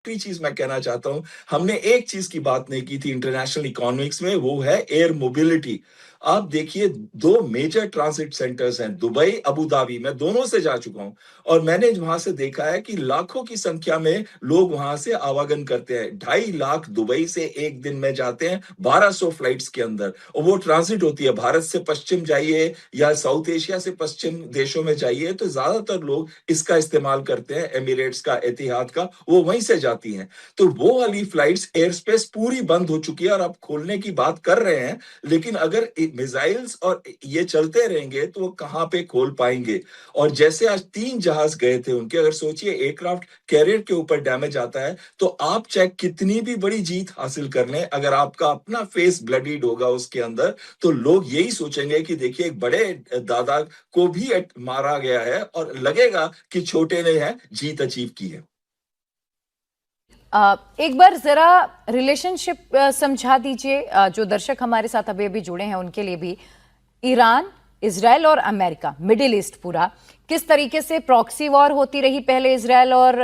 आखिरी चीज मैं कहना चाहता हूं, हमने एक चीज की बात नहीं की थी इंटरनेशनल इकोनॉमिक्स में, वो है एयर मोबिलिटी। आप देखिए, दो मेजर ट्रांजिट सेंटर्स हैं, दुबई, अबू धाबी, मैं दोनों से जा चुका हूं और मैंने वहां से देखा है कि लाखों की संख्या में लोग वहां से आवागमन करते हैं। 2.5 लाख दुबई से एक दिन में जाते हैं, 1200 फ्लाइट्स के अंदर, और वो ट्रांजिट होती है। भारत से पश्चिम जाइए या साउथ एशिया से पश्चिम देशों में जाइए तो ज्यादातर लोग इसका इस्तेमाल करते हैं, एमिरेट्स का, एतिहाद का, वो वहीं से जाती हैं। तो वो वाली फ्लाइट्स, एयर स्पेस पूरी बंद हो चुकी है और अब खोलने की बात कर रहे हैं, लेकिन अगर मिसाइल्स और ये चलते रहेंगे तो वो कहां पे खोल पाएंगे। और जैसे आज 3 जहाज गए थे उनके, अगर सोचिए एयरक्राफ्ट कैरियर के ऊपर डैमेज आता है तो आप चाहे कितनी भी बड़ी जीत हासिल कर लें, अगर आपका अपना फेस ब्लडीड होगा उसके अंदर, तो लोग यही सोचेंगे कि देखिए एक बड़े दादा को भी मारा गया है और लगेगा कि छोटे ने है जीत अचीव की है। एक बार जरा रिलेशनशिप समझा दीजिए, जो दर्शक हमारे साथ अभी अभी जुड़े हैं उनके लिए भी। ईरान, इजराइल और अमेरिका, मिडिल ईस्ट पूरा किस तरीके से प्रॉक्सी वॉर होती रही, पहले इजराइल और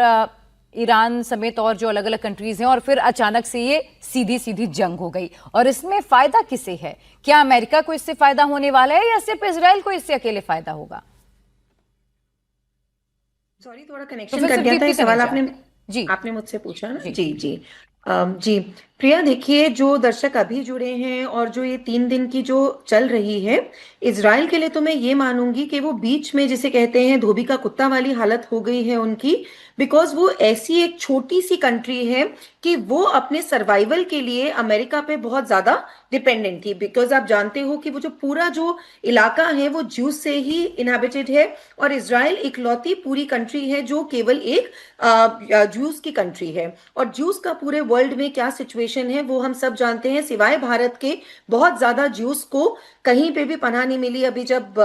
ईरान समेत और जो अलग अलग कंट्रीज हैं, और फिर अचानक से ये सीधी सीधी जंग हो गई। और इसमें फायदा किसे है? क्या अमेरिका को इससे फायदा होने वाला है या सिर्फ इजराइल को इससे अकेले फायदा होगा? सॉरी, थोड़ा कनेक्शन कट गया था। सवाल जी आपने मुझसे पूछा ना। जी जी जी प्रिया, देखिए जो दर्शक अभी जुड़े हैं और जो ये 3 दिन की जो चल रही है इजराइल के लिए, तो मैं ये मानूंगी कि वो बीच में जिसे कहते हैं धोबी का कुत्ता वाली हालत हो गई है उनकी। बिकॉज वो ऐसी एक छोटी सी कंट्री है कि वो अपने सर्वाइवल के लिए अमेरिका पे बहुत ज्यादा डिपेंडेंट थी। बिकॉज आप जानते हो कि वो जो पूरा जो इलाका है वो ज्यूस से ही इनहेबिटेड है, और इजराइल इकलौती पूरी कंट्री है जो केवल एक ज्यूस की कंट्री है। और ज्यूस का पूरे वर्ल्ड में क्या सिचुएशन है वो हम सब जानते हैं। सिवाय भारत के बहुत ज्यादा ज्यूस को कहीं पे भी पनाह नहीं मिली। अभी जब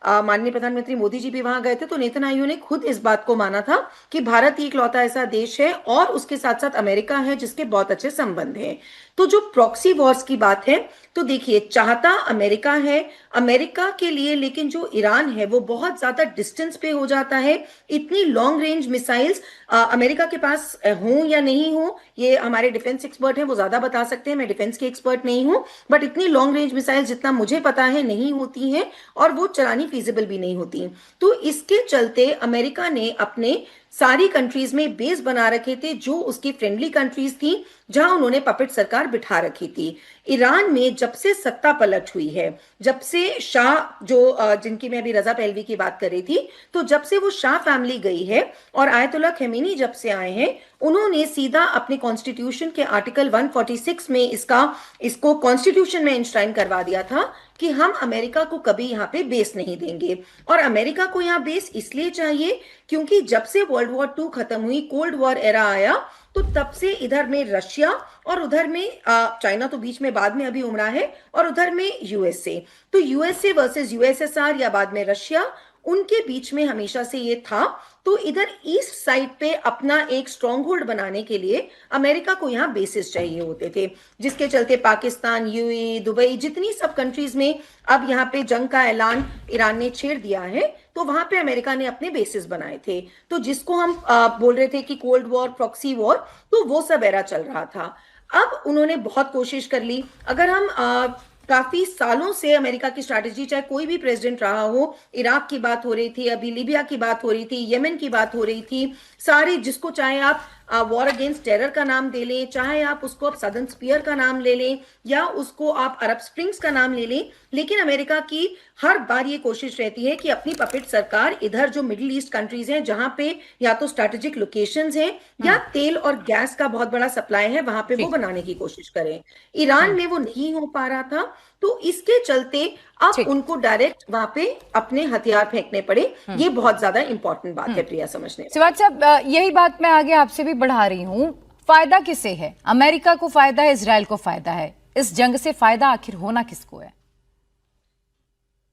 माननीय प्रधानमंत्री मोदी जी भी वहां गए थे तो नेतन्याहू ने खुद इस बात को माना था कि भारत ही इकलौता ऐसा देश है, और उसके साथ साथ अमेरिका है जिसके बहुत अच्छे संबंध हैं। तो जो प्रॉक्सी वॉर्स की बात है, तो देखिए चाहता अमेरिका है अमेरिका के लिए, लेकिन जो ईरान है वो बहुत ज्यादा डिस्टेंस पे हो जाता है। इतनी लॉन्ग रेंज मिसाइल्स अमेरिका के पास हो या नहीं हो, ये हमारे डिफेंस एक्सपर्ट हैं वो ज्यादा बता सकते हैं, मैं डिफेंस के एक्सपर्ट नहीं हूं। बट इतनी लॉन्ग रेंज मिसाइल्स जितना मुझे पता है नहीं होती हैं, और वो चलानी फीजिबल भी नहीं होती। तो इसके चलते अमेरिका ने अपने सारी कंट्रीज में बेस बना रखे थे जो उसकी फ्रेंडली कंट्रीज थी, जहां उन्होंने पपेट सरकार बिठा रखी थी। ईरान में जब से सत्ता पलट हुई है, जब से शाह जो जिनकी मैं अभी रजा पहलवी की बात कर रही थी, तो जब से वो शाह फैमिली गई है और आयतुल्ला खमीनी जब से आए हैं, उन्होंने सीधा अपने कॉन्स्टिट्यूशन के आर्टिकल 146 में इसको कॉन्स्टिट्यूशन में इंश्राइन करवा दिया था कि हम अमेरिका को कभी यहाँ पे बेस नहीं देंगे। और अमेरिका को यहाँ बेस इसलिए चाहिए क्योंकि जब से वर्ल्ड वॉर 2 खत्म हुई, कोल्ड वॉर एरा आया, तो तब से इधर में रशिया और उधर में चाइना तो बीच में बाद में अभी उमड़ा है, और उधर में यूएसए। तो यूएसए वर्सेस यूएसएसआर या बाद में रशिया, उनके बीच में हमेशा से ये था। तो इधर ईस्ट साइड पे अपना एक स्ट्रॉन्ग होल्ड बनाने के लिए अमेरिका को यहाँ बेसिस चाहिए होते थे, जिसके चलते पाकिस्तान, यूएई, दुबई, जितनी सब कंट्रीज में अब यहाँ पे जंग का ऐलान ईरान ने छेड़ दिया है, तो वहां पे अमेरिका ने अपने बेसिस बनाए थे। तो जिसको हम बोल रहे थे कि कोल्ड वॉर, प्रॉक्सी वॉर, तो वो सब एरा चल रहा था। अब उन्होंने बहुत कोशिश कर ली। अगर हम काफी सालों से अमेरिका की स्ट्रैटेजी, चाहे कोई भी प्रेसिडेंट रहा हो, इराक की बात हो रही थी, अभी लीबिया की बात हो रही थी, येमेन की बात हो रही थी, सारे जिसको चाहे आप वॉर अगेंस्ट टेरर का नाम दे लें, चाहे आप उसको आप सदर्न स्पीयर का नाम ले लें, या उसको आप अरब स्प्रिंग्स का नाम ले लें, लेकिन अमेरिका की हर बार ये कोशिश रहती है कि अपनी पपेट सरकार इधर जो मिडिल ईस्ट कंट्रीज हैं जहां पे या तो स्ट्रैटेजिक लोकेशंस हैं या तेल और गैस का बहुत बड़ा सप्लाई है, वहां पे वो बनाने की कोशिश करें। ईरान में वो नहीं हो पा रहा था, तो इसके चलते अब उनको डायरेक्ट वहां पे अपने हथियार फेंकने पड़े। ये बहुत ज्यादा इंपॉर्टेंट बात है प्रिया समझने। शिवाज साहब, यही बात मैं आगे आपसे भी बढ़ा रही हूँ, फायदा किसे है? अमेरिका को फायदा है, इजराइल को फायदा है? इस जंग से फायदा आखिर होना किसको है?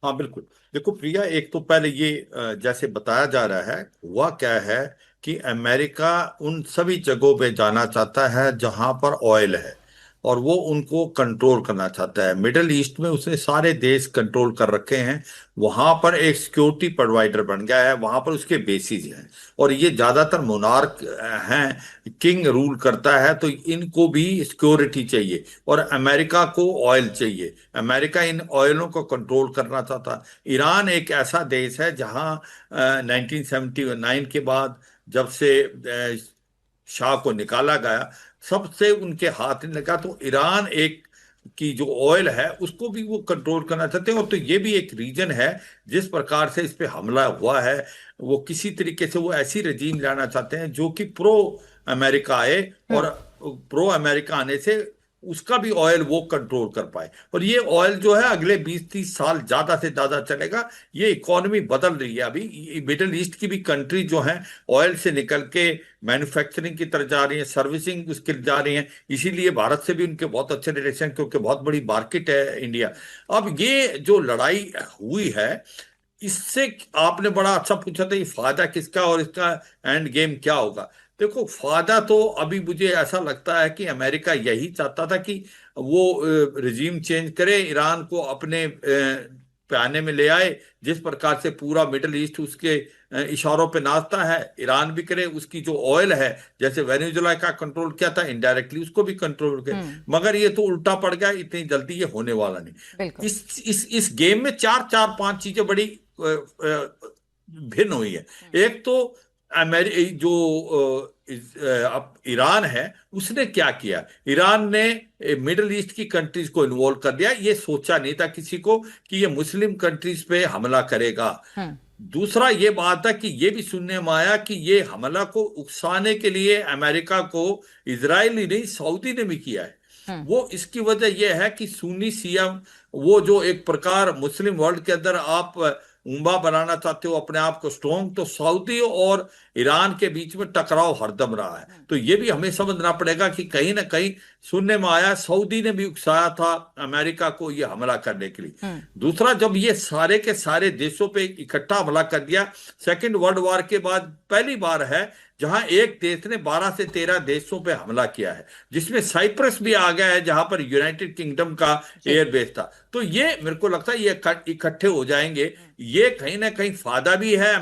हाँ बिल्कुल, देखो प्रिया, एक तो पहले ये जैसे बताया जा रहा है, हुआ क्या है कि अमेरिका उन सभी जगहों पे जाना चाहता है जहां पर ऑयल है, और वो उनको कंट्रोल करना चाहता है। मिडिल ईस्ट में उसने सारे देश कंट्रोल कर रखे हैं, वहां पर एक सिक्योरिटी प्रोवाइडर बन गया है, वहां पर उसके बेसिस हैं, और ये ज्यादातर मोनार्क हैं, किंग रूल करता है, तो इनको भी सिक्योरिटी चाहिए, और अमेरिका को ऑयल चाहिए। अमेरिका इन ऑयलों को कंट्रोल करना चाहता है। ईरान एक ऐसा देश है जहां 1979 के बाद, जब से शाह को निकाला गया, सबसे उनके हाथ में लगा, तो ईरान एक की जो ऑयल है उसको भी वो कंट्रोल करना चाहते हैं। और तो ये भी एक रीजन है जिस प्रकार से इस पे हमला हुआ है, वो किसी तरीके से वो ऐसी रजीम लाना चाहते हैं जो कि प्रो अमेरिका आए, और प्रो अमेरिका आने से उसका भी ऑयल वो कंट्रोल कर पाए। और ये ऑयल जो है अगले 20-30 साल ज्यादा से ज्यादा चलेगा। ये इकोनॉमी बदल रही है अभी, मिडिल ईस्ट की भी कंट्री जो है ऑयल से निकल के मैन्युफैक्चरिंग की तरफ जा रही है, सर्विसिंग उसके जा रही है, इसीलिए भारत से भी उनके बहुत अच्छे रिलेशन, क्योंकि बहुत बड़ी मार्केट है इंडिया। अब ये जो लड़ाई हुई है, इससे आपने बड़ा अच्छा पूछा था, ये फायदा किसका और इसका एंड गेम क्या होगा। देखो, फायदा तो अभी मुझे ऐसा लगता है कि अमेरिका यही चाहता था कि वो रिजीम चेंज करे, ईरान को अपने पैने में ले आए, जिस प्रकार से पूरा मिडिल ईस्ट उसके इशारों पे नाचता है, ईरान भी करे। उसकी जो ऑयल है, जैसे वेनेजुला का कंट्रोल किया था इनडायरेक्टली, उसको भी कंट्रोल करे। मगर ये तो उल्टा पड़ गया, इतनी जल्दी ये होने वाला नहीं। बिल्कुल। इस गेम में चार पांच चीजें बड़ी भिन्न हुई है। एक तो जो अब ईरान है उसने क्या किया, ईरान ने मिडिल ईस्ट की कंट्रीज को इन्वॉल्व कर दिया। ये सोचा नहीं था किसी को कि ये मुस्लिम कंट्रीज पे हमला करेगा। दूसरा ये बात था कि ये भी सुनने में आया कि ये हमला को उकसाने के लिए अमेरिका को इजराइल ही नहीं, सऊदी ने भी किया है। वो इसकी वजह यह है कि सुन्नी शिया, वो जो एक प्रकार मुस्लिम वर्ल्ड के अंदर आप उम्मा बनाना चाहते हो अपने आप को स्ट्रॉन्ग, तो सऊदी और ईरान के बीच में टकराव हरदम रहा है। तो ये भी हमें समझना पड़ेगा कि कहीं ना कहीं सुनने में आया सऊदी ने भी उकसाया था अमेरिका को ये हमला करने के लिए। दूसरा, जब ये सारे के सारे देशों पे इकट्ठा हमला कर दिया, सेकेंड वर्ल्ड वॉर के बाद पहली बार है जहां एक देश ने 12 से 13 देशों पे हमला किया है, जिसमें साइप्रस भी आ गया है, जहां पर यूनाइटेड किंगडम का एयरबेस था। तो ये मेरे को लगता है ये इकट्ठे हो जाएंगे। ये कहीं ना कहीं फायदा भी है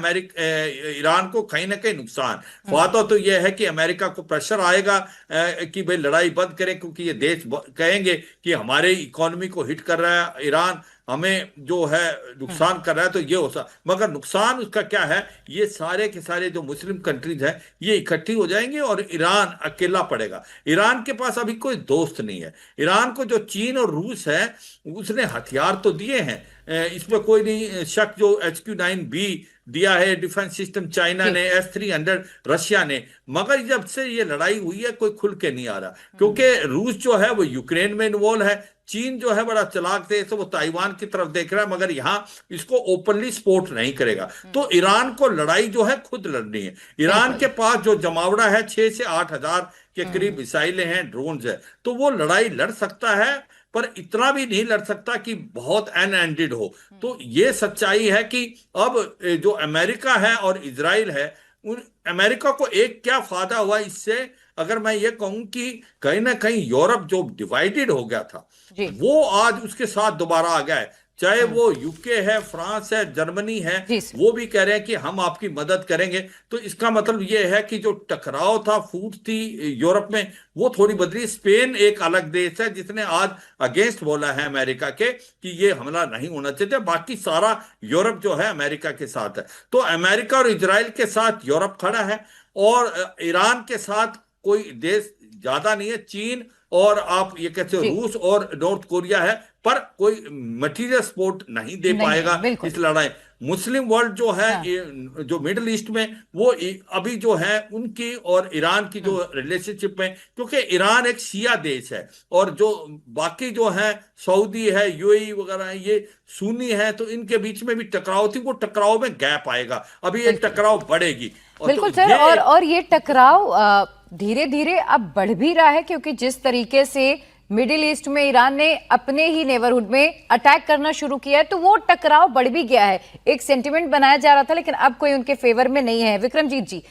ईरान को, कहीं ना कहीं नुकसान। फायदा तो ये है कि अमेरिका को प्रेशर आएगा कि भाई लड़ाई बंद करें, क्योंकि ये देश कहेंगे कि हमारे इकोनॉमी को हिट कर रहा है ईरान, हमें जो है नुकसान कर रहा है। तो ये हो सकता, मगर नुकसान उसका क्या है, ये सारे के सारे जो मुस्लिम कंट्रीज हैं ये इकट्ठी हो जाएंगे और ईरान अकेला पड़ेगा। ईरान के पास अभी कोई दोस्त नहीं है। ईरान को जो चीन और रूस है उसने हथियार तो दिए हैं, इसमें कोई नहीं शक। जो HQ-9B दिया है डिफेंस सिस्टम चाइना ने, S-300 रशिया ने, मगर जब से ये लड़ाई हुई है कोई खुल के नहीं आ रहा, क्योंकि रूस जो है वो यूक्रेन में इन्वॉल्व है, चीन जो है बड़ा चालाक देश है, वो ताइवान की तरफ देख रहा है, मगर यहां इसको ओपनली सपोर्ट नहीं करेगा। तो ईरान को लड़ाई जो है खुद लड़नी है। ईरान के पास जो जमावड़ा है 6 से 8 हजार के करीब मिसाइलें हैं, ड्रोन्स है, तो वो लड़ाई लड़ सकता है, पर इतना भी नहीं लड़ सकता कि बहुत अनएंडेड हो। तो ये सच्चाई है कि अब जो अमेरिका है और इजराइल है, उन अमेरिका को एक क्या फायदा हुआ इससे, अगर मैं ये कहूं कि कहीं ना कहीं यूरोप जो डिवाइडेड हो गया था वो आज उसके साथ दोबारा आ गया है। चाहे वो यूके है, फ्रांस है, जर्मनी है, वो भी कह रहे हैं कि हम आपकी मदद करेंगे। तो इसका मतलब ये है कि जो टकराव था, फूट थी यूरोप में, वो थोड़ी बदली। स्पेन एक अलग देश है जिसने आज अगेंस्ट बोला है अमेरिका के कि ये हमला नहीं होना चाहिए। बाकी सारा यूरोप जो है अमेरिका के साथ है। तो अमेरिका और इजराइल के साथ यूरोप खड़ा है, और ईरान के साथ कोई देश ज्यादा नहीं है। चीन और आप ये कहते हो रूस और नॉर्थ कोरिया है, पर कोई मटेरियल सपोर्ट नहीं दे पाएगा इस लड़ाई। मुस्लिम वर्ल्ड जो है जो मिडिल ईस्ट में, वो अभी जो है उनकी और ईरान की जो रिलेशनशिप में, क्योंकि ईरान एक शिया देश है और जो बाकी जो है सऊदी है, यूएई वगैरह है, ये सुन्नी है, तो इनके बीच में भी टकराव थी। वो टकराव में गैप आएगा, अभी ये टकराव बढ़ेगी। बिल्कुल सर, और ये टकराव धीरे धीरे अब बढ़ भी रहा है, क्योंकि जिस तरीके से मिडिल ईस्ट में ईरान ने अपने ही नेबरहुड में अटैक करना शुरू किया है, तो वो टकराव बढ़ भी गया है। एक सेंटिमेंट बनाया जा रहा था, लेकिन अब कोई उनके फेवर में नहीं है। विक्रमजीत जी,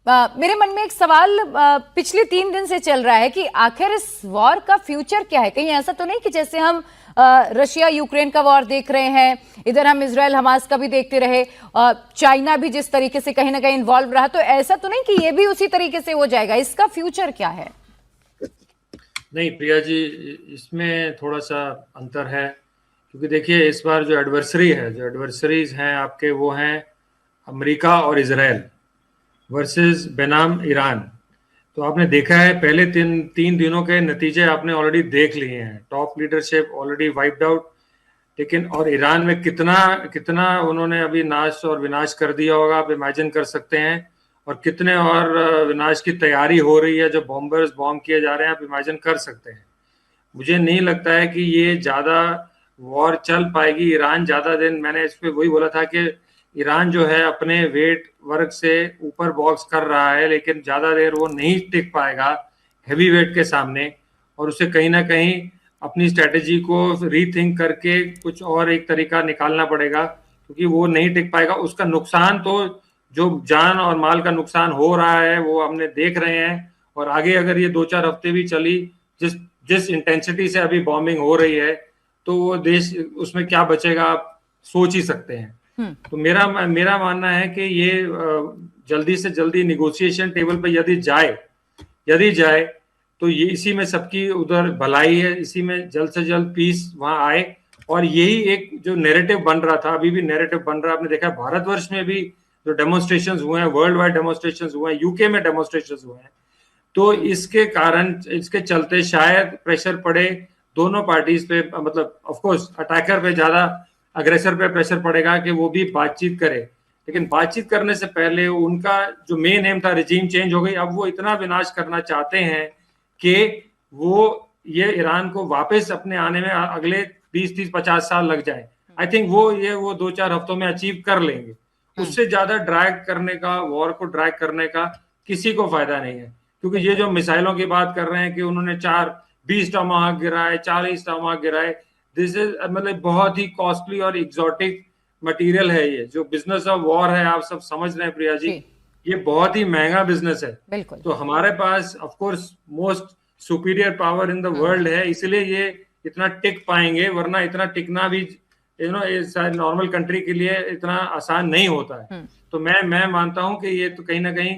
मेरे मन में एक सवाल पिछले 3 दिन से चल रहा है कि आखिर इस वॉर का फ्यूचर क्या है। कहीं ऐसा तो नहीं कि जैसे हम रशिया यूक्रेन का वॉर देख रहे हैं, इधर हम इजराइल हमास का भी देखते रहे, चाइना भी जिस तरीके से कहीं ना कहीं इन्वॉल्व रहा, तो ऐसा तो नहीं कि ये भी उसी तरीके से हो जाएगा? इसका फ्यूचर क्या है? नहीं प्रिया जी, इसमें थोड़ा सा अंतर है, क्योंकि देखिए इस बार जो एडवर्सरीज हैं आपके, वो हैं अमेरिका और इजराइल वर्सेस बनाम ईरान। तो आपने देखा है पहले तीन दिनों के नतीजे आपने ऑलरेडी देख लिए हैं। Top leadership already wiped out, लेकिन और ईरान में कितना उन्होंने अभी नाश और विनाश कर दिया होगा, आप इमेजिन कर सकते हैं। और कितने और विनाश की तैयारी हो रही है, जो बॉम्बर्स बॉम्ब किए जा रहे हैं, आप इमेजिन कर सकते हैं। मुझे नहीं लगता है कि ये ज़्यादा वॉर चल पाएगी। ईरान ज़्यादा दिन, मैंने इस पर वही बोला था कि ईरान जो है अपने वेट वर्क से ऊपर बॉक्स कर रहा है, लेकिन ज़्यादा देर वो नहीं टिक पाएगा हैवी वेट के सामने, और उसे कहीं ना कहीं अपनी स्ट्रेटेजी को रीथिंक करके कुछ और एक तरीका निकालना पड़ेगा, क्योंकि वो नहीं टिक पाएगा। उसका नुकसान तो जो जान और माल का नुकसान हो रहा है वो हमने देख रहे हैं, और आगे अगर ये 2-4 हफ्ते भी चली, जिस इंटेंसिटी से अभी बॉम्बिंग हो रही है, तो वो देश उसमें क्या बचेगा आप सोच ही सकते हैं। तो मेरा मानना है कि ये जल्दी से जल्दी निगोशिएशन टेबल पे यदि जाए तो ये इसी में सबकी उधर भलाई है, इसी में जल्द से जल्द पीस वहां आए। और यही एक जो नैरेटिव बन रहा था, अभी भी नैरेटिव बन रहा है। आपने देखा भारतवर्ष में भी जो डेमोन्स्ट्रेशंस हुए हैं, वर्ल्ड वाइड डेमोन्स्ट्रेशंस हुए हैं, यूके में डेमोन्स्ट्रेशंस हुए हैं, तो इसके कारण, इसके चलते शायद प्रेशर पड़े दोनों पार्टीज पे, मतलब ऑफ कोर्स अटैकर पे ज्यादा, अग्रेसर पे प्रेशर पड़ेगा कि वो भी बातचीत करे। लेकिन बातचीत करने से पहले उनका जो मेन एम था, रिजीम चेंज हो गई, अब वो इतना विनाश करना चाहते हैं कि वो ये ईरान को वापस अपने आने में अगले 20-30-50 साल लग जाए। आई थिंक वो 2-4 हफ्तों में अचीव कर लेंगे। उससे ज्यादा ड्रैग करने का, वॉर को ड्रैग करने का किसी को फायदा नहीं है, क्योंकि ये जो मिसाइलों की बात कर रहे हैं कि उन्होंने 20 टमाहक गिराए, 40 टमाहक गिराए, दिस इज मतलब बहुत ही कॉस्टली और एग्जॉटिक मटेरियल है। ये जो बिजनेस ऑफ वॉर है, आप सब समझ रहे हैं प्रिया जी, ये बहुत ही महंगा बिजनेस है। बिल्कुल। तो हमारे पास of course most superior power in the world है, इसलिए ये इतना टिक पाएंगे, वरना इतना टिकना भी नॉर्मल कंट्री के लिए इतना आसान नहीं होता है। तो मैं मानता हूं कि ये तो कहीं ना कहीं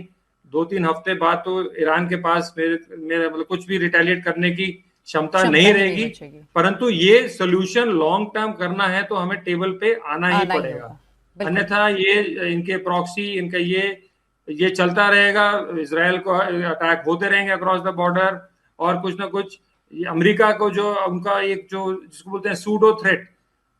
2-3 हफ्ते बाद तो ईरान के पास मेरे मतलब कुछ भी रिटेलिएट करने की क्षमता नहीं रहेगी। परंतु ये सोल्यूशन लॉन्ग टर्म करना है तो हमें टेबल पे आना ही पड़ेगा, अन्यथा ये इनके प्रॉक्सी, इनका ये चलता रहेगा। इजराइल को अटैक होते रहेंगे अक्रॉस द बॉर्डर, और कुछ ना कुछ अमेरिका को जो उनका एक जो जिसको बोलते हैं सूडो थ्रेट,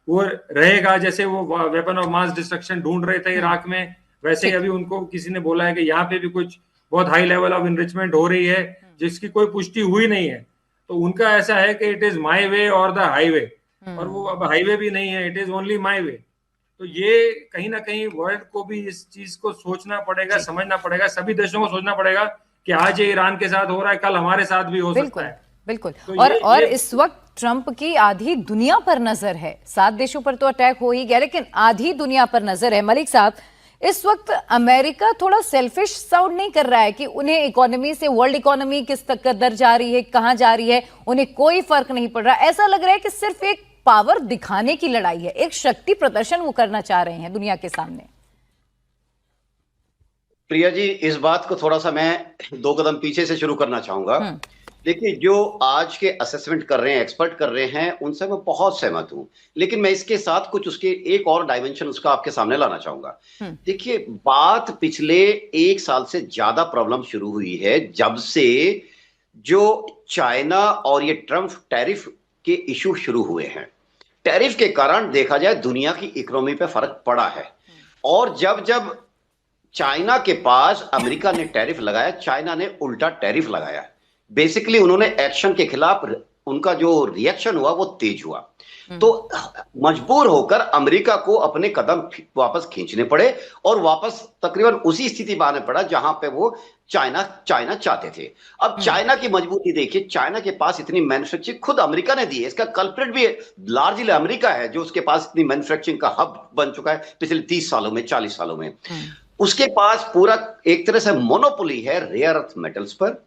वो रहेगा। जैसे वो वेपन ऑफ मास डिस्ट्रक्शन ढूंढ रहे थे इराक में, वैसे ही अभी उनको किसी ने बोला है कि यहाँ पे भी कुछ बहुत हाई लेवल ऑफ इनरिचमेंट हो रही है, जिसकी कोई पुष्टि हुई नहीं है। तो उनका ऐसा है कि इट इज माई वे और द हाईवे, और वो अब हाईवे भी नहीं है, इट इज ओनली माई वे। तो ये कहीं ना कहीं वर्ल्ड को भी इस चीज को सोचना पड़ेगा, समझना पड़ेगा, सभी देशों को सोचना पड़ेगा कि आज ये ईरान के साथ हो रहा है, कल हमारे साथ भी हो सकता है। बिल्कुल। तो और इस वक्त ट्रंप की आधी दुनिया पर नजर है। 7 देशों पर तो अटैक हो ही गया, लेकिन आधी दुनिया पर नजर है। मलिक साहब, इस वक्त अमेरिका थोड़ा सेल्फिश साउंड नहीं कर रहा है कि उन्हें इकोनॉमी से, वर्ल्ड इकोनॉमी किस तक कदर जा रही है, कहां जा रही है, उन्हें कोई फर्क नहीं पड़ रहा? ऐसा लग रहा है कि सिर्फ एक पावर दिखाने की लड़ाई है, एक शक्ति प्रदर्शन वो करना चाह रहे हैं दुनिया के सामने। प्रिया जी, इस बात को थोड़ा सा मैं 2 कदम पीछे से शुरू करना चाहूंगा। देखिए, जो आज के असेसमेंट कर रहे हैं, एक्सपर्ट कर रहे हैं, उनसे मैं बहुत सहमत हूं, लेकिन मैं इसके साथ कुछ उसके एक और डायमेंशन उसका आपके सामने लाना चाहूंगा। देखिए, बात पिछले 1 साल से ज्यादा प्रॉब्लम शुरू हुई है जब से जो चाइना और ये ट्रंप टैरिफ के इशू शुरू हुए हैं। टैरिफ के कारण देखा जाए दुनिया की इकोनॉमी पे फर्क पड़ा है, और जब जब चाइना के पास अमेरिका ने टैरिफ लगाया, चाइना ने उल्टा टैरिफ लगाया। बेसिकली उन्होंने एक्शन के खिलाफ, उनका जो रिएक्शन हुआ वो तेज हुआ, तो मजबूर होकर अमेरिका को अपने कदम वापस खींचने पड़े, और वापस तकरीबन उसी स्थिति में आने पड़ा जहां पे वो चाइना चाहते थे। अब चाइना की मजबूरी देखिए, चाइना के पास इतनी मैन्युफैक्चरिंग खुद अमेरिका ने दी है, इसका कल्प्रिट भी लार्जली अमेरिका है, जो उसके पास इतनी मैन्युफैक्चरिंग का हब बन चुका है पिछले 30 सालों में, 40 सालों में। उसके पास पूरा एक तरह से मोनोपोली है रेयर अर्थ मेटल्स पर,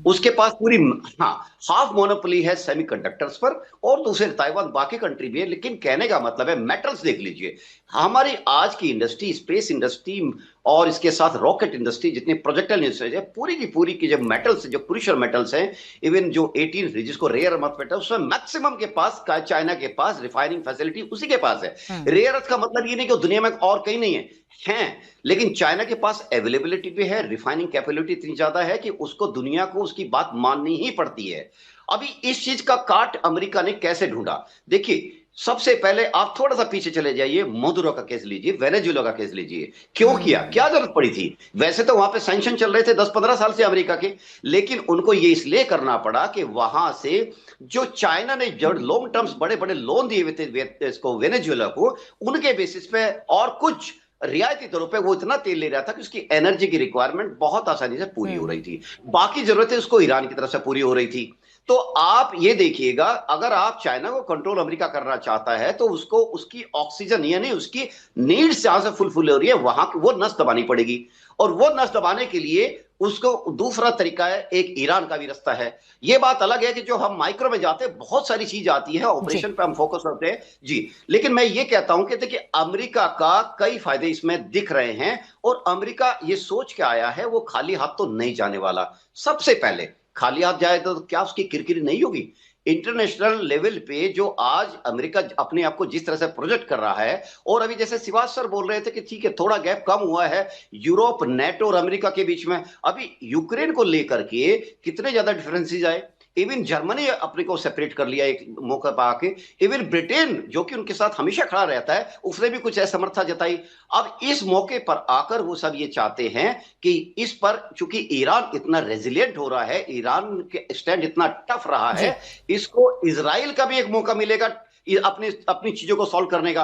उसके पास पूरी हाफ मोनोपोली है सेमीकंडक्टर्स पर, और दूसरे ताइवान बाकी कंट्री भी है। लेकिन कहने का मतलब है मेटल्स देख लीजिए, हमारी आज की इंडस्ट्री, स्पेस इंडस्ट्री और इसके साथ रॉकेट इंडस्ट्री, जितनी प्रोजेक्टाइल इंडस्ट्री है, पूरी की जो मेटल्स, जो क्रूशियल मेटल्स हैं, इवन जो 18 जिसको रेयर अर्थ मेटल, उसमें मैक्सिमम के पास चाइना के पास रिफाइनिंग फैसिलिटी उसी के पास है। रेयर अर्थ का मतलब ये नहीं कि दुनिया में और कहीं नहीं है, लेकिन चाइना के पास अवेलेबिलिटी भी है, रिफाइनिंग कैपेबिलिटी इतनी ज्यादा है कि उसको दुनिया को उसकी बात माननी ही पड़ती है। अभी इस चीज का काट अमेरिका ने कैसे ढूंढा? देखिए, सबसे पहले आप थोड़ा सा पीछे चले जाइए, मोदुरो का केस लीजिए, वेनेजुएला का केस लीजिए। क्यों किया, क्या जरूरत पड़ी थी? वैसे तो वहां पे सैंक्शन चल रहे थे 10-15 साल से अमेरिका के, लेकिन उनको ये इसलिए करना पड़ा कि वहां से जो चाइना ने जो लॉन्ग टर्म्स बड़े बड़े लोन दिए हुए थे इसको, वेनेजुएला को, उनके बेसिस पे और कुछ रियायती तौर पे वो इतना तेल ले रहा था कि उसकी एनर्जी की रिक्वायरमेंट बहुत आसानी से पूरी हो रही थी। बाकी जरूरतें उसको ईरान की तरफ से पूरी हो रही थी। तो आप ये देखिएगा, अगर आप चाइना को कंट्रोल अमेरिका करना चाहता है तो उसको उसकी ऑक्सीजन यानी उसकी नीड्स जहां से फुलफिल हो रही है वहां वो नस दबानी पड़ेगी, और वो नस दबाने के लिए उसको दूसरा तरीका है, एक ईरान का भी रास्ता है। ये बात अलग है कि जो हम माइक्रो में जाते हैं बहुत सारी चीज आती है, ऑपरेशन पे हम फोकस करते हैं जी। लेकिन मैं ये कहता हूं कि देखिए, अमेरिका का कई फायदे इसमें दिख रहे हैं, और अमेरिका ये सोच के आया है वो खाली हाथ तो नहीं जाने वाला। सबसे पहले खाली हाथ जाए तो क्या उसकी किरकिरी नहीं होगी? इंटरनेशनल लेवल पे जो आज अमेरिका अपने आप को जिस तरह से प्रोजेक्ट कर रहा है, और अभी जैसे शिवाज सर बोल रहे थे कि ठीक है थोड़ा गैप कम हुआ है यूरोप, नेटो और अमेरिका के बीच में, अभी यूक्रेन को लेकर के कितने ज्यादा डिफरेंसेस आए। इवन जर्मनी अपने को सेपरेट कर लिया एक मौका पा के, इवन ब्रिटेन जो कि उनके साथ हमेशा खड़ा रहता है उसने भी कुछ असमर्थता जताई। अब इस मौके पर आकर वो सब ये चाहते हैं कि इस पर, चूंकि ईरान इतना रेजिलिएंट हो रहा है, ईरान के स्टैंड इतना टफ रहा है, इसको इजराइल का भी एक मौका मिलेगा अपनी चीजों को सॉल्व करने का।